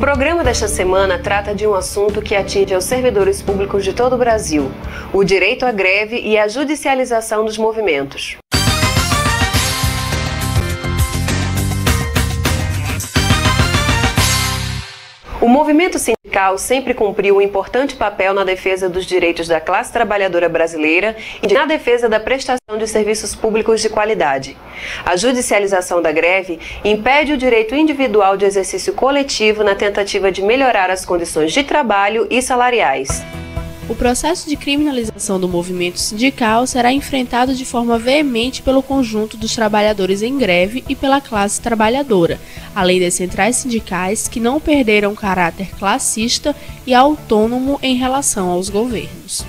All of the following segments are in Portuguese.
programa desta semana trata de um assunto que atinge os servidores públicos de todo o Brasil: o direito à greve e a judicialização dos movimentos. O movimento sindical sempre cumpriu um importante papel na defesa dos direitos da classe trabalhadora brasileira e na defesa da prestação de serviços públicos de qualidade. A judicialização da greve impede o direito individual de exercício coletivo na tentativa de melhorar as condições de trabalho e salariais. O processo de criminalização do movimento sindical será enfrentado de forma veemente pelo conjunto dos trabalhadores em greve e pela classe trabalhadora, além das centrais sindicais que não perderam caráter classista e autônomo em relação aos governos.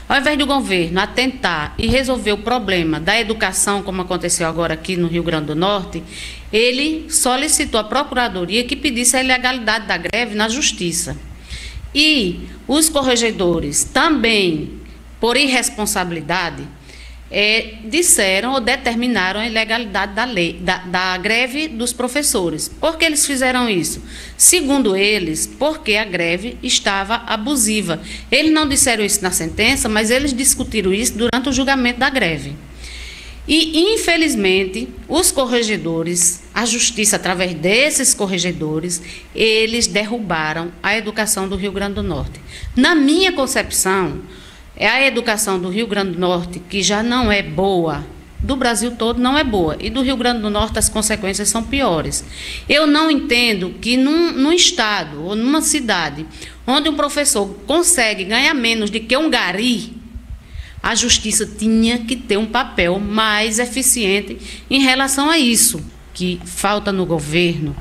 Ao invés do governo atentar e resolver o problema da educação, como aconteceu agora aqui no Rio Grande do Norte, ele solicitou à Procuradoria que pedisse a ilegalidade da greve na Justiça. E os corregedores também, por irresponsabilidade, disseram ou determinaram a ilegalidade da greve dos professores. Por que eles fizeram isso? Segundo eles, porque a greve estava abusiva. Eles não disseram isso na sentença, mas eles discutiram isso durante o julgamento da greve. E, infelizmente, os corregedores, a justiça, através desses corregedores, eles derrubaram a educação do Rio Grande do Norte. Na minha concepção, é a educação do Rio Grande do Norte, que já não é boa, do Brasil todo não é boa, e do Rio Grande do Norte as consequências são piores. Eu não entendo que num estado ou numa cidade onde um professor consegue ganhar menos do que um gari, a justiça tinha que ter um papel mais eficiente em relação a isso. Que falta no governo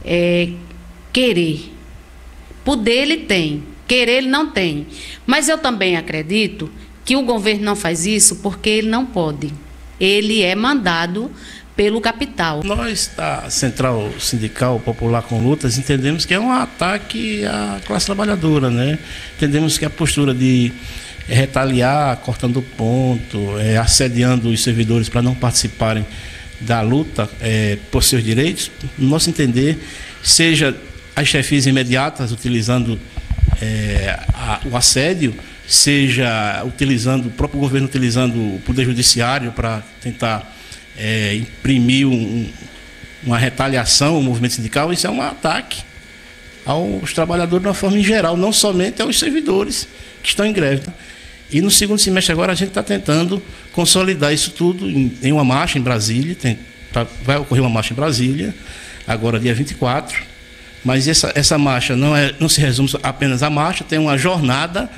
é querer. Poder ele tem, querer ele não tem. Mas eu também acredito que o governo não faz isso porque ele não pode. Ele é mandado pelo capital. Nós, da Central Sindical Popular com Lutas, entendemos que é um ataque à classe trabalhadora, né? Entendemos que a postura de retaliar, cortando ponto, assediando os servidores para não participarem da luta por seus direitos, no nosso entender, seja as chefias imediatas utilizando o assédio, seja utilizando o próprio governo utilizando o poder judiciário para tentar imprimir uma retaliação ao movimento sindical. Isso é um ataque aos trabalhadores de uma forma em geral, não somente aos servidores que estão em greve. E no segundo semestre agora a gente está tentando consolidar isso tudo em uma marcha em Brasília. Vai ocorrer uma marcha em Brasília, agora dia 24. Mas essa marcha não se resume apenas à marcha, tem uma jornada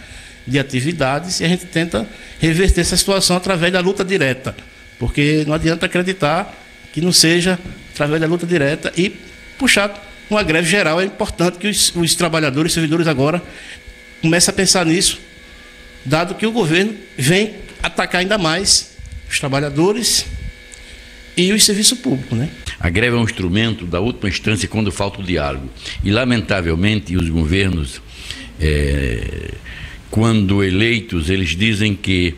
de atividades e a gente tenta reverter essa situação através da luta direta. Porque não adianta acreditar que não seja através da luta direta e puxar uma greve geral. É importante que os trabalhadores, os servidores agora comecem a pensar nisso, dado que o governo vem atacar ainda mais os trabalhadores e o serviço público, né? A greve é um instrumento da última instância quando falta o diálogo. E, lamentavelmente, os governos, quando eleitos, eles dizem que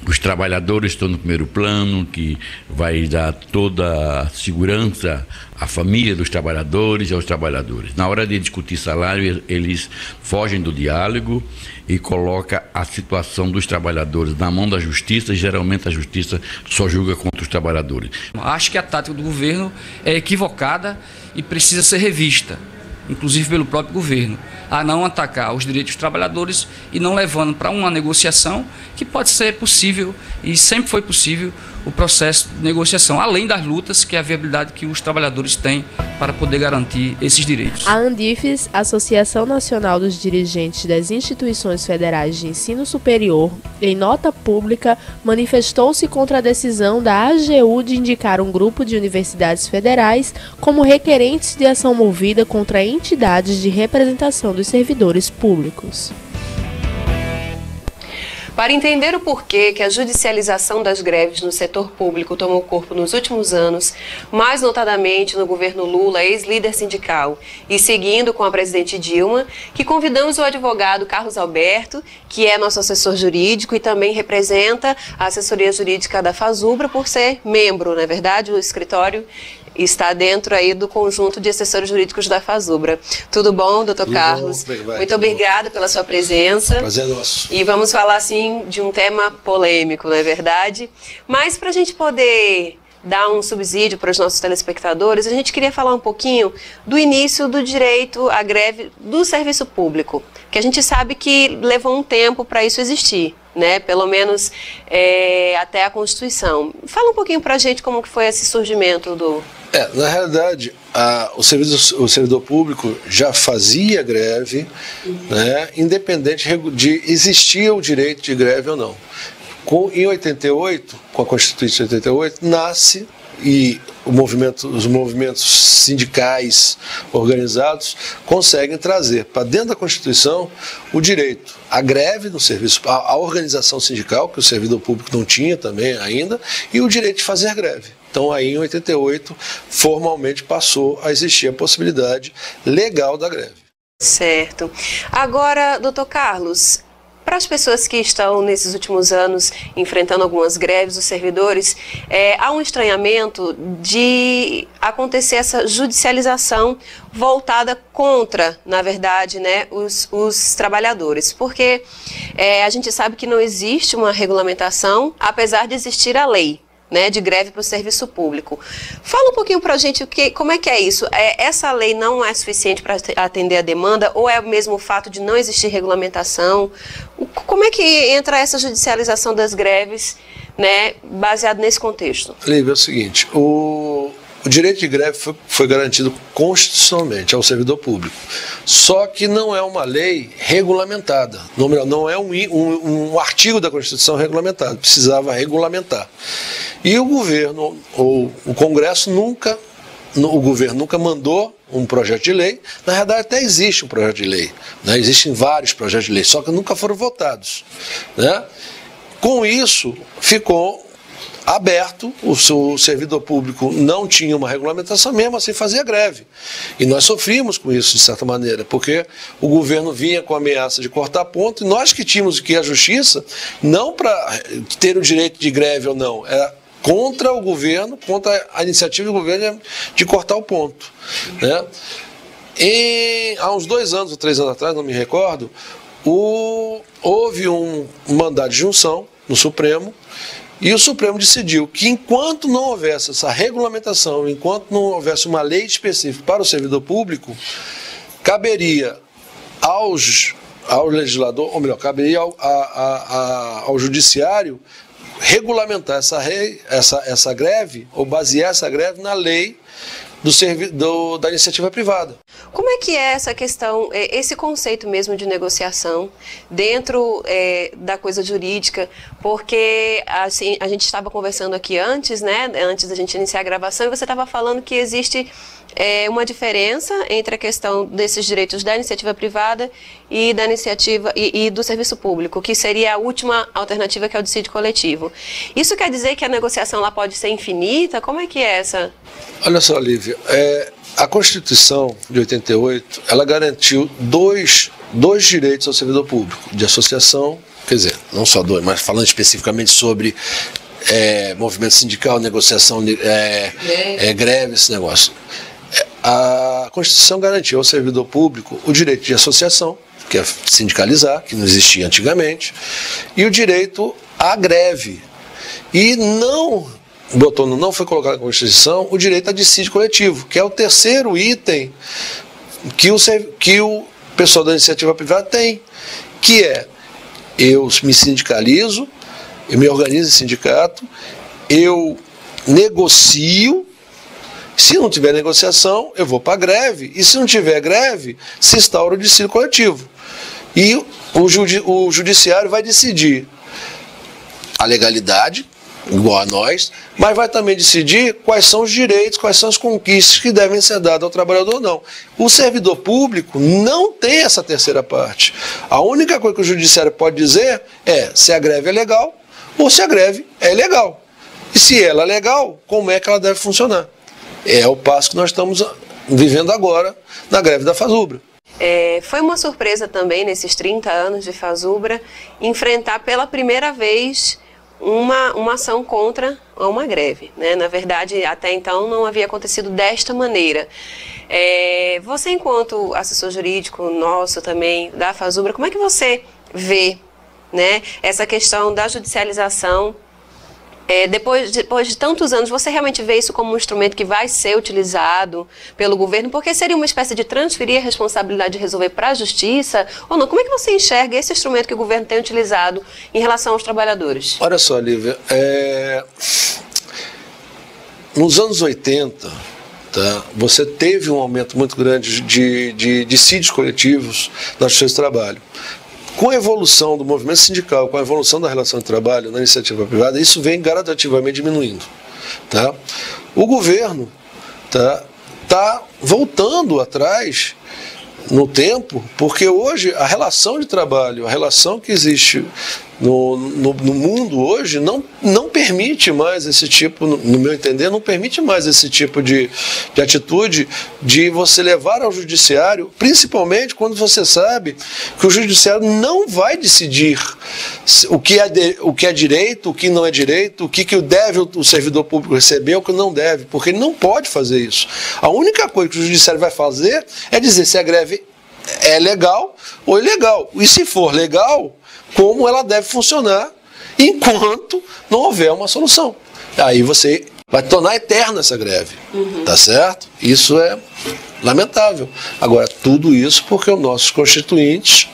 os trabalhadores estão no primeiro plano, que vai dar toda a segurança à família dos trabalhadores e aos trabalhadores. Na hora de discutir salário, eles fogem do diálogo e colocam a situação dos trabalhadores na mão da justiça, e geralmente a justiça só julga contra os trabalhadores. Acho que a tática do governo é equivocada e precisa ser revista, inclusive pelo próprio governo, a não atacar os direitos dos trabalhadores e não levando para uma negociação que pode ser possível e sempre foi possível o processo de negociação, além das lutas, que é a viabilidade que os trabalhadores têm para poder garantir esses direitos. A ANDIFES, Associação Nacional dos Dirigentes das Instituições Federais de Ensino Superior, em nota pública, manifestou-se contra a decisão da AGU de indicar um grupo de universidades federais como requerentes de ação movida contra entidades de representação dos servidores públicos. Para entender o porquê que a judicialização das greves no setor público tomou corpo nos últimos anos, mais notadamente no governo Lula, ex-líder sindical, e seguindo com a presidente Dilma, que convidamos o advogado Carlos Alberto, que é nosso assessor jurídico e também representa a assessoria jurídica da FASUBRA por ser membro, não é verdade, do escritório está dentro aí do conjunto de assessores jurídicos da Fazubra. Tudo bom, doutor Carlos? Muito obrigada pela sua presença. Prazer nosso. E vamos falar, assim, de um tema polêmico, não é verdade? Mas para a gente poder dar um subsídio para os nossos telespectadores, a gente queria falar um pouquinho do início do direito à greve do serviço público, que a gente sabe que levou um tempo para isso existir, né? Pelo menos até a Constituição. Fala um pouquinho para a gente como que foi esse surgimento do... Na realidade, o servidor público já fazia greve, né, independente de existir o direito de greve ou não. Em 88, com a Constituição de 88, nasce e os movimentos sindicais organizados conseguem trazer para dentro da Constituição o direito à greve no serviço, à organização sindical, que o servidor público não tinha também ainda, e o direito de fazer greve. Então, aí em 88, formalmente passou a existir a possibilidade legal da greve. Certo. Agora, doutor Carlos, para as pessoas que estão nesses últimos anos enfrentando algumas greves dos servidores, há um estranhamento de acontecer essa judicialização voltada contra, na verdade, né, os trabalhadores, porque a gente sabe que não existe uma regulamentação, apesar de existir a lei, né, de greve para o serviço público. Fala um pouquinho para a gente como é que é isso. Essa lei não é suficiente para atender a demanda ou é mesmo o fato de não existir regulamentação? Como é que entra essa judicialização das greves, né, baseado nesse contexto? Lívia, é o seguinte, o direito de greve foi garantido constitucionalmente ao servidor público, só que não é uma lei regulamentada, não é um artigo da Constituição regulamentado, precisava regulamentar. E o governo, ou o Congresso o governo nunca mandou um projeto de lei. Na verdade, até existe um projeto de lei, né? Existem vários projetos de lei, só que nunca foram votados, né? Com isso, ficou aberto, o servidor público não tinha uma regulamentação, mesmo assim fazia greve. E nós sofrimos com isso, de certa maneira, porque o governo vinha com a ameaça de cortar ponto, e nós que tínhamos que ir à justiça, não para ter o direito de greve ou não, era contra o governo, contra a iniciativa do governo de cortar o ponto, né? Há uns 2 anos ou 3 anos atrás, não me recordo, houve um mandado de junção no Supremo, e o Supremo decidiu que enquanto não houvesse essa regulamentação, enquanto não houvesse uma lei específica para o servidor público, caberia ao legislador, ou melhor, caberia ao judiciário regulamentar essa greve, ou basear essa greve na lei da iniciativa privada. Como é que é essa questão, esse conceito mesmo de negociação dentro da coisa jurídica? Porque assim, a gente estava conversando aqui antes, né, antes da gente iniciar a gravação, e você estava falando que existe uma diferença entre a questão desses direitos da iniciativa privada e da iniciativa e do serviço público, que seria a última alternativa, que é o dissídio coletivo. Isso quer dizer que a negociação lá pode ser infinita? Como é que é essa? Olha só, Lívia, a Constituição de 88, ela garantiu dois direitos ao servidor público, de associação, quer dizer, não só dois, mas falando especificamente sobre movimento sindical, negociação, greve, esse negócio. A Constituição garantiu ao servidor público o direito de associação, que é sindicalizar, que não existia antigamente, e o direito à greve. E não foi colocado na Constituição o direito a dissídio coletivo, que é o terceiro item que o pessoal da iniciativa privada tem, que é: eu me sindicalizo, eu me organizo em sindicato, eu negocio. Se não tiver negociação, eu vou para a greve. E se não tiver greve, se instaura o dissídio coletivo. E o judiciário vai decidir a legalidade, igual a nós, mas vai também decidir quais são os direitos, quais são as conquistas que devem ser dadas ao trabalhador ou não. O servidor público não tem essa terceira parte. A única coisa que o judiciário pode dizer é se a greve é legal ou se a greve é ilegal. E se ela é legal, como é que ela deve funcionar? É o passo que nós estamos vivendo agora na greve da Fazubra. Foi uma surpresa também, nesses 30 anos de Fazubra, enfrentar pela primeira vez uma ação contra uma greve, né? Na verdade, até então não havia acontecido desta maneira. Você, enquanto assessor jurídico nosso também, da FASUBRA, como é que você vê, né, essa questão da judicialização? Depois de tantos anos, você realmente vê isso como um instrumento que vai ser utilizado pelo governo? Porque seria uma espécie de transferir a responsabilidade de resolver para a justiça ou não? Como é que você enxerga esse instrumento que o governo tem utilizado em relação aos trabalhadores? Olha só, Lívia, nos anos 80, tá, você teve um aumento muito grande de dissídios coletivos na Justiça do Trabalho. Com a evolução do movimento sindical, com a evolução da relação de trabalho na iniciativa privada, isso vem gradativamente diminuindo. Tá? O governo tá voltando atrás no tempo, porque hoje a relação de trabalho, a relação que existe no mundo hoje não permite mais esse tipo, no meu entender, não permite mais esse tipo de atitude de você levar ao judiciário, principalmente quando você sabe que o judiciário não vai decidir o que é direito, o que não é direito, o que deve o servidor público receber, o que não deve, porque ele não pode fazer isso. A única coisa que o judiciário vai fazer é dizer se a greve é legal ou ilegal. E se for legal, como ela deve funcionar enquanto não houver uma solução. Aí você vai tornar eterna essa greve, tá certo? Isso é lamentável. Agora, tudo isso porque os nossos constituintes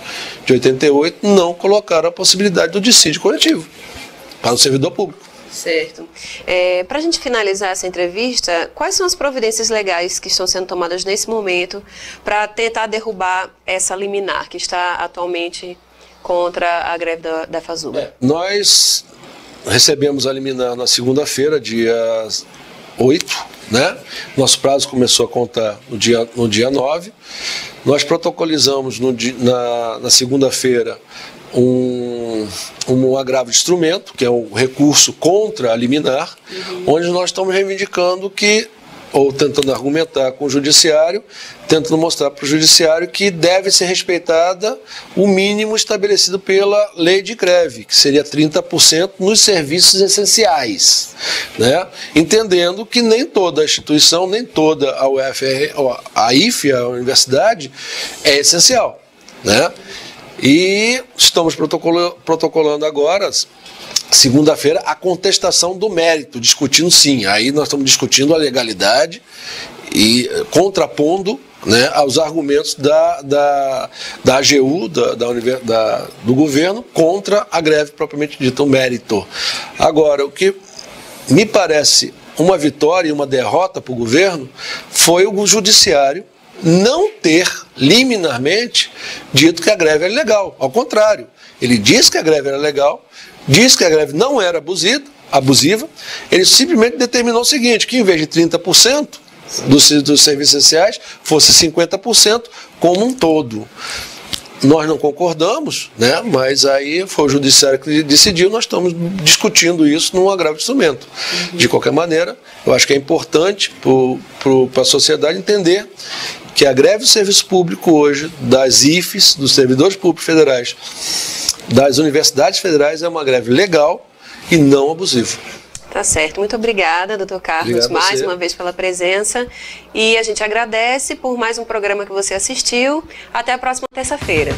de 88 não colocaram a possibilidade do dissídio coletivo para o servidor público. Certo. Para a gente finalizar essa entrevista, quais são as providências legais que estão sendo tomadas nesse momento para tentar derrubar essa liminar que está atualmente contra a greve da FASUBRA? Nós recebemos a liminar na segunda-feira, dia 8, né? Nosso prazo começou a contar no dia 9. Nós protocolizamos na segunda-feira um agravo de instrumento, que é um recurso contra a liminar, onde nós estamos reivindicando ou tentando argumentar com o judiciário, tentando mostrar para o judiciário que deve ser respeitada o mínimo estabelecido pela lei de greve, que seria 30% nos serviços essenciais, né? Entendendo que nem toda a instituição, nem toda a UFR, a IFE, a universidade, é essencial, né? E estamos protocolando agora, segunda-feira, a contestação do mérito, discutindo sim. Aí nós estamos discutindo a legalidade e contrapondo, né, aos argumentos da AGU, do governo, contra a greve propriamente dita, o mérito. Agora, o que me parece uma vitória e uma derrota para o governo foi o judiciário não ter liminarmente dito que a greve era legal. Ao contrário, ele disse que a greve era legal, disse que a greve não era abusiva, ele simplesmente determinou o seguinte, que em vez de 30% dos serviços essenciais, fosse 50% como um todo. Nós não concordamos, né? Mas aí foi o judiciário que decidiu, nós estamos discutindo isso num agravo de instrumento. De qualquer maneira, eu acho que é importante para a sociedade entender que a greve do serviço público hoje, das IFES, dos servidores públicos federais, das universidades federais, é uma greve legal e não abusiva. Tá certo. Muito obrigada, doutor Carlos, mais uma vez pela presença. E a gente agradece por mais um programa que você assistiu. Até a próxima terça-feira.